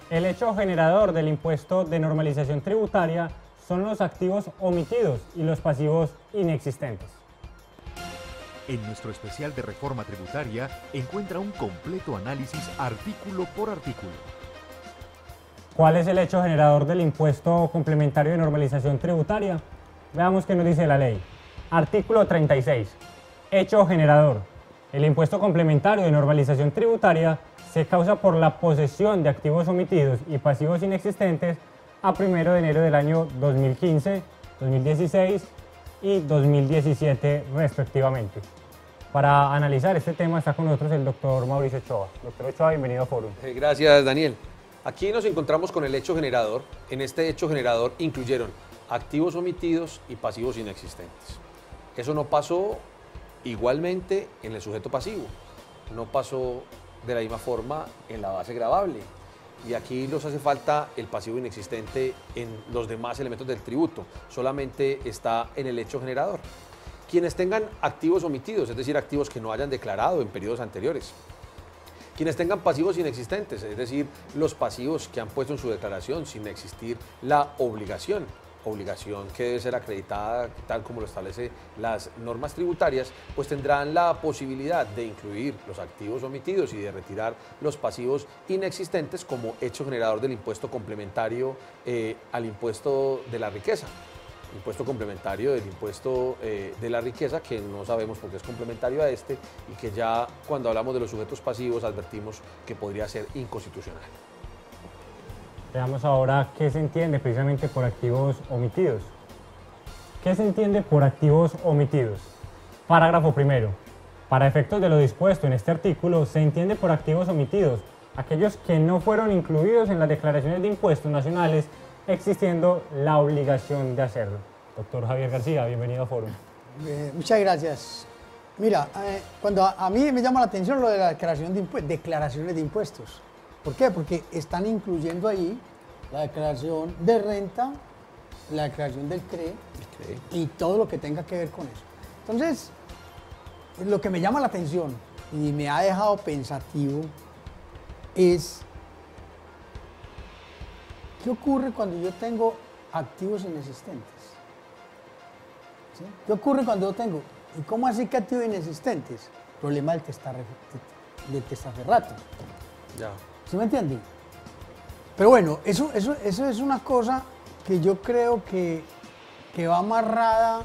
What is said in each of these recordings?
El hecho generador del impuesto de normalización tributaria son los activos omitidos y los pasivos inexistentes. En nuestro especial de reforma tributaria encuentra un completo análisis artículo por artículo. ¿Cuál es el hecho generador del impuesto complementario de normalización tributaria? Veamos qué nos dice la ley. Artículo 36. Hecho generador. El impuesto complementario de normalización tributaria se causa por la posesión de activos omitidos y pasivos inexistentes a 1 de enero del año 2015, 2016 y 2017 respectivamente. Para analizar este tema está con nosotros el doctor Mauricio Ochoa. Doctor Ochoa, bienvenido a Fórum. Gracias, Daniel. Aquí nos encontramos con el hecho generador. En este hecho generador incluyeron activos omitidos y pasivos inexistentes. Eso no pasó igualmente en el sujeto pasivo, no pasó de la misma forma en la base gravable. Y aquí nos hace falta el pasivo inexistente en los demás elementos del tributo, solamente está en el hecho generador. Quienes tengan activos omitidos, es decir, activos que no hayan declarado en periodos anteriores. Quienes tengan pasivos inexistentes, es decir, los pasivos que han puesto en su declaración sin existir la obligación que debe ser acreditada tal como lo establece las normas tributarias, pues tendrán la posibilidad de incluir los activos omitidos y de retirar los pasivos inexistentes como hecho generador del impuesto complementario al impuesto de la riqueza. Impuesto complementario del impuesto de la riqueza, que no sabemos por qué es complementario a este y que ya cuando hablamos de los sujetos pasivos advertimos que podría ser inconstitucional. Veamos ahora qué se entiende precisamente por activos omitidos. ¿Qué se entiende por activos omitidos? Parágrafo primero. Para efectos de lo dispuesto en este artículo, se entiende por activos omitidos aquellos que no fueron incluidos en las declaraciones de impuestos nacionales, existiendo la obligación de hacerlo. Doctor Javier García, bienvenido a Fórum. Muchas gracias. Mira, cuando a mí me llama la atención lo de la declaraciones de impuestos. ¿Por qué? Porque están incluyendo ahí la declaración de renta, la declaración del CRE y todo lo que tenga que ver con eso. Entonces, lo que me llama la atención y me ha dejado pensativo es ¿qué ocurre cuando yo tengo activos inexistentes? ¿Sí? ¿Qué ocurre cuando yo tengo? ¿Y cómo así que activos inexistentes? Problema del testaferrato. Ya. ¿Sí me entiende? Pero bueno, eso es una cosa que yo creo que va amarrada,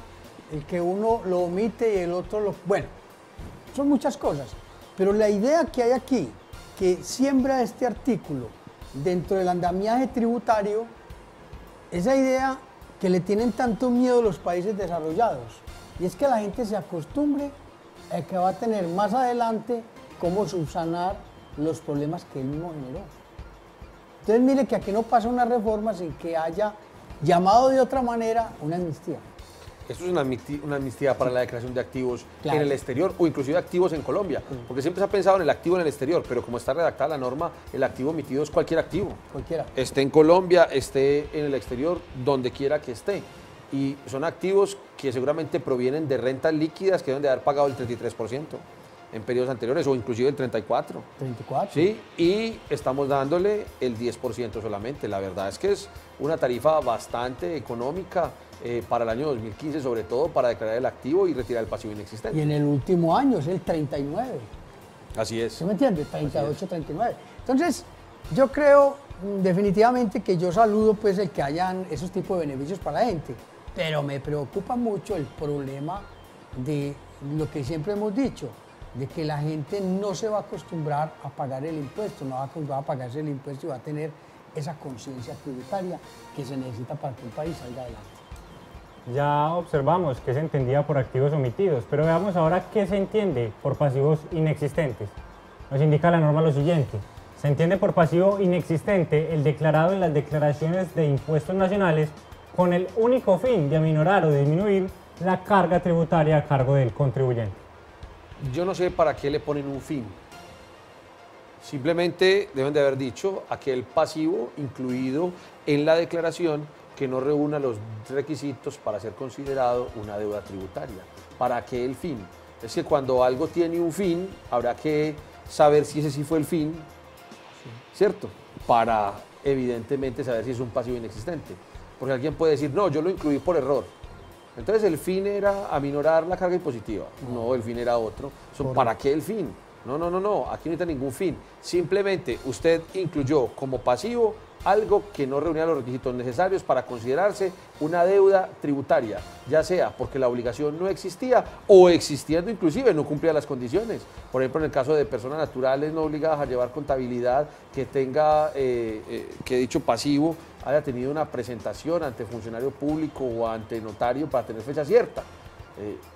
el que uno lo omite y el otro lo... Bueno, son muchas cosas, pero la idea que hay aquí, que siembra este artículo dentro del andamiaje tributario, esa idea que le tienen tanto miedo los países desarrollados, y es que la gente se acostumbre a que va a tener más adelante cómo subsanar los problemas que él mismo generó. Entonces mire que aquí no pasa una reforma sin que haya llamado de otra manera una amnistía. Esto es una amnistía para la declaración de activos Claro. en el exterior o inclusive activos en Colombia, porque siempre se ha pensado en el activo en el exterior, pero como está redactada la norma, el activo omitido es cualquier activo. Cualquiera. Esté en Colombia, esté en el exterior, donde quiera que esté. Y son activos que seguramente provienen de rentas líquidas que deben de haber pagado el 33% en periodos anteriores o inclusive el 34%. 34. ¿Sí? Y estamos dándole el 10% solamente. La verdad es que es una tarifa bastante económica para el año 2015, sobre todo para declarar el activo y retirar el pasivo inexistente. Y en el último año es el 39. Así es. ¿Sí me entiende? 38, 39. Entonces, yo creo definitivamente que yo saludo pues el que hayan esos tipos de beneficios para la gente, pero me preocupa mucho el problema de lo que siempre hemos dicho, de que la gente no se va a acostumbrar a pagar el impuesto, no va a acostumbrar a pagarse el impuesto y va a tener esa conciencia tributaria que se necesita para que un país salga adelante. Ya observamos qué se entendía por activos omitidos, pero veamos ahora qué se entiende por pasivos inexistentes. Nos indica la norma lo siguiente: se entiende por pasivo inexistente el declarado en las declaraciones de impuestos nacionales con el único fin de aminorar o disminuir la carga tributaria a cargo del contribuyente. Yo no sé para qué le ponen un fin. Simplemente deben de haber dicho aquel pasivo incluido en la declaración que no reúna los requisitos para ser considerado una deuda tributaria. ¿Para qué el fin? Es que cuando algo tiene un fin, habrá que saber si ese sí fue el fin, ¿cierto? Para evidentemente saber si es un pasivo inexistente. Porque alguien puede decir, no, yo lo incluí por error. Entonces el fin era aminorar la carga impositiva. No, el fin era otro. ¿Para qué el fin? No, aquí no necesita ningún fin. Simplemente usted incluyó como pasivo algo que no reunía los requisitos necesarios para considerarse una deuda tributaria, ya sea porque la obligación no existía o existiendo inclusive no cumplía las condiciones. Por ejemplo, en el caso de personas naturales no obligadas a llevar contabilidad, que tenga, que dicho pasivo haya tenido una presentación ante funcionario público o ante notario para tener fecha cierta.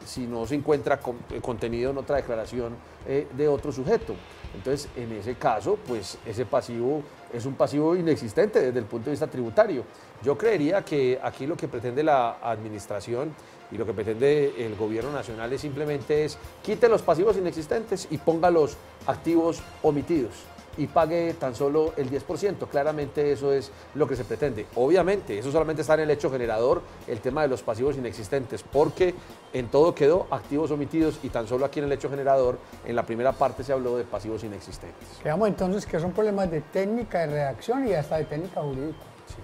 Si no se encuentra contenido en otra declaración de otro sujeto. Entonces, en ese caso, pues ese pasivo es un pasivo inexistente desde el punto de vista tributario. Yo creería que aquí lo que pretende la administración y lo que pretende el gobierno nacional es simplemente quite los pasivos inexistentes y ponga los activos omitidos y pague tan solo el 10%. Claramente eso es lo que se pretende. Obviamente, eso solamente está en el hecho generador, el tema de los pasivos inexistentes, porque en todo quedó activos omitidos y tan solo aquí en el hecho generador, en la primera parte se habló de pasivos inexistentes. Quedamos entonces que son problemas de técnica de redacción y hasta de técnica jurídica. Sí.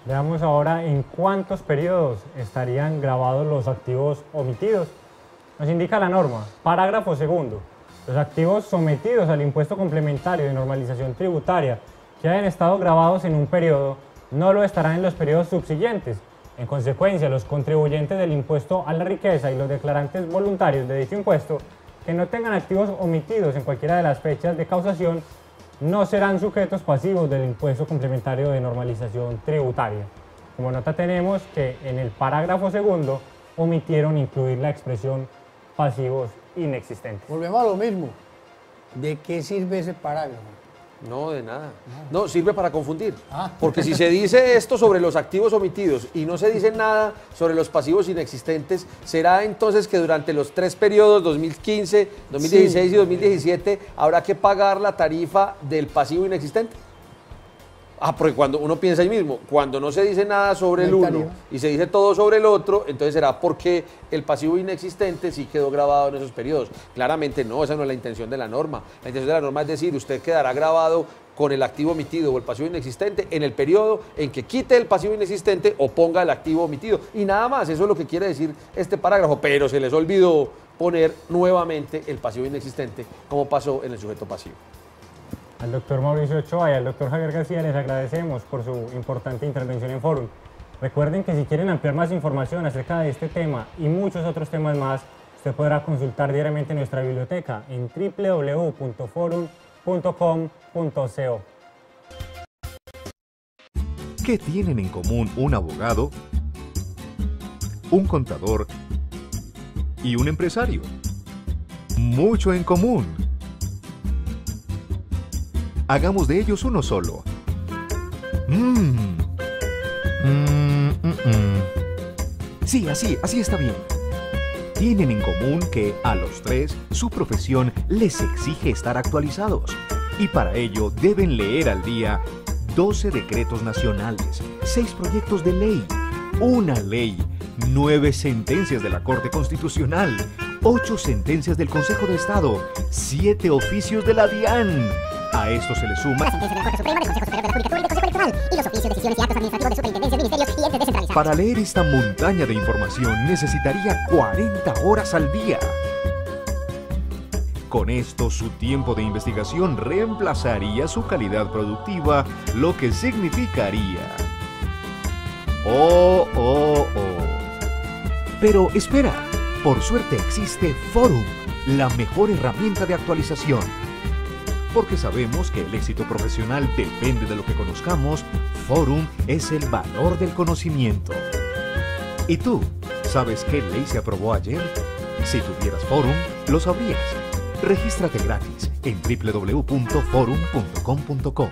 Veamos ahora en cuántos periodos estarían grabados los activos omitidos. Nos indica la norma, parágrafo segundo. Los activos sometidos al impuesto complementario de normalización tributaria que hayan estado grabados en un periodo no lo estarán en los periodos subsiguientes. En consecuencia, los contribuyentes del impuesto a la riqueza y los declarantes voluntarios de dicho impuesto que no tengan activos omitidos en cualquiera de las fechas de causación no serán sujetos pasivos del impuesto complementario de normalización tributaria. Como nota tenemos que en el parágrafo segundo omitieron incluir la expresión pasivos inexistentes. Volvemos a lo mismo. ¿De qué sirve ese parágrafo? No, de nada. No, sirve para confundir. Porque si se dice esto sobre los activos omitidos y no se dice nada sobre los pasivos inexistentes, ¿será entonces que durante los 3 periodos, 2015, 2016 y 2017, habrá que pagar la tarifa del pasivo inexistente? Porque cuando uno piensa ahí mismo, cuando no se dice nada sobre el uno y se dice todo sobre el otro, entonces será porque el pasivo inexistente sí quedó grabado en esos periodos. Claramente no, esa no es la intención de la norma. La intención de la norma es decir, usted quedará grabado con el activo omitido o el pasivo inexistente en el periodo en que quite el pasivo inexistente o ponga el activo omitido. Y nada más, eso es lo que quiere decir este parágrafo, pero se les olvidó poner nuevamente el pasivo inexistente como pasó en el sujeto pasivo. Al doctor Mauricio Ochoa y al doctor Javier García les agradecemos por su importante intervención en Forum. Recuerden que si quieren ampliar más información acerca de este tema y muchos otros temas más, usted podrá consultar diariamente nuestra biblioteca en www.forum.com.co. ¿Qué tienen en común un abogado, un contador y un empresario? Mucho en común. Hagamos de ellos uno solo. Sí, así está bien. Tienen en común que a los 3 su profesión les exige estar actualizados y para ello deben leer al día 12 decretos nacionales, 6 proyectos de ley, una ley, 9 sentencias de la Corte Constitucional, 8 sentencias del Consejo de Estado, 7 oficios de la DIAN. A esto se le suma las sentencias de la Corte Suprema, del Consejo Superior de la Judicatura y del Consejo Electoral y los oficios, decisiones y actos administrativos de superintendencias, ministerios y entes descentralizados. Para leer esta montaña de información necesitaría 40 horas al día. Con esto, su tiempo de investigación reemplazaría su calidad productiva, lo que significaría... Pero espera, por suerte existe Forum, la mejor herramienta de actualización. Porque sabemos que el éxito profesional depende de lo que conozcamos, Forum es el valor del conocimiento. ¿Y tú? ¿Sabes qué ley se aprobó ayer? Si tuvieras Forum, lo sabrías. Regístrate gratis en www.forum.com.co.